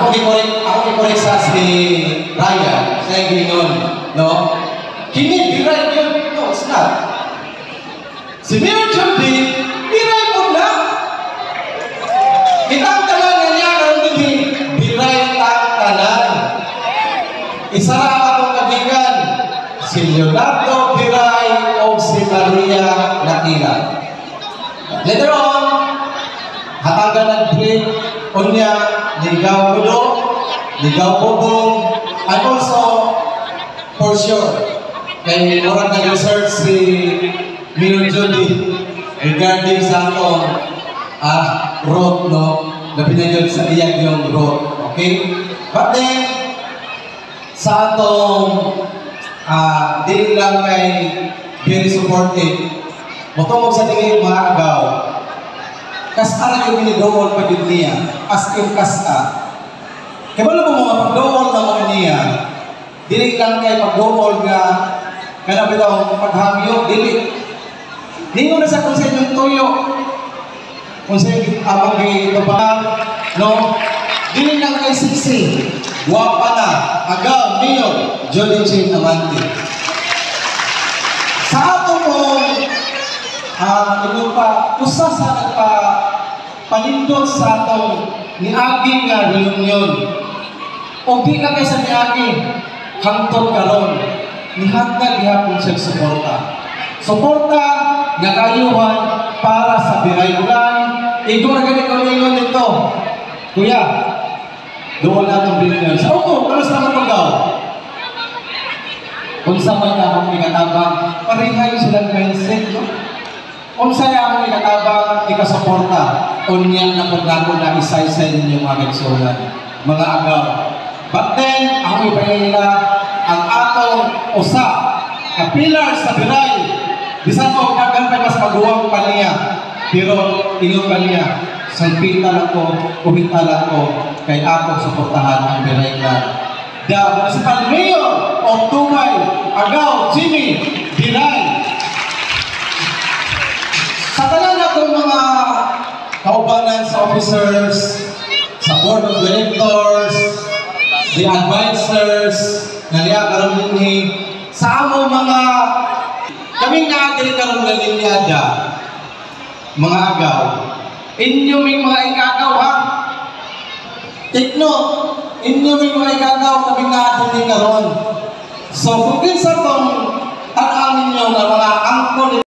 Ako gikorek sa si Ryan, sa Gingon, no? Kini biray yun, no, it's not. Si Mayor Judy, biray po na. Kitang tanan niya, karoon din, biray tanan. Isa na akong kabigan, si Leonardo Biray o si Maria Nakila. Later on, hatagan nag-break, unya, ligaw kudo, ligaw bubong, and also, for sure, kay orang nag-research si Mayor Judy regarding sa atong road, no? Napinagod sa iyag yung road, okay? But then, sa atong dili lang kay very supportive, matungog sa tingin mga agaw, kasara yung binidoon pa din niya, as in kasta. Kaya wala mo mga pagdoon na mga niya, dili lang kay pagdoon nga, kaya bitaw paghamyo, dili. Ningo na sa kung sa inyong tuyo, kung sa inyong amang ito pa, no? Dili lang kay siksi, wapa na, agaw, Mayor Judy Chin Amante. Sa ato mo, usa sa nagpa-panindot sa atong niagi nga reunion. O di na kayo sa niagi, hangtod karon, nihatag gihapon siya suporta. Suporta nga kayuhan para sa Biray-Ulan. Ikaw na ganit ko ingon nito. Kuya, doon na itong reunion. Sa ako, ano sa mga pagkaw? Kung sa may akong ikatabang, parehay silang mindset, no? Kung sa'yo akong ikatabang, ikasuporta, unyan na pagdako na isa-isa ninyong mga gagsulan, mga agaw. But then, ako ipahila ang atong usa, na pilar sa Biray. Bisan mo, kagantay mas maguwang pa niya, pero ingon pa niya, sangpitan ako, kumitalan ko, kay ako suportahan ang Biray na. The Municipal Mayor of Tumay, Agaw, Jimmy Biray. Sa tanan akong mga kaubanan sa officers, sa board of directors, the advisors, naliya karon dinhi, sa among mga kaming naadili karon nga linyada, mga agaw. Inyo ming mga ikagaw ha. Take note, inyo ming mga ikagaw kaming naadili karon. So kung kinsa tong tan-aw ninyo nga mga angkol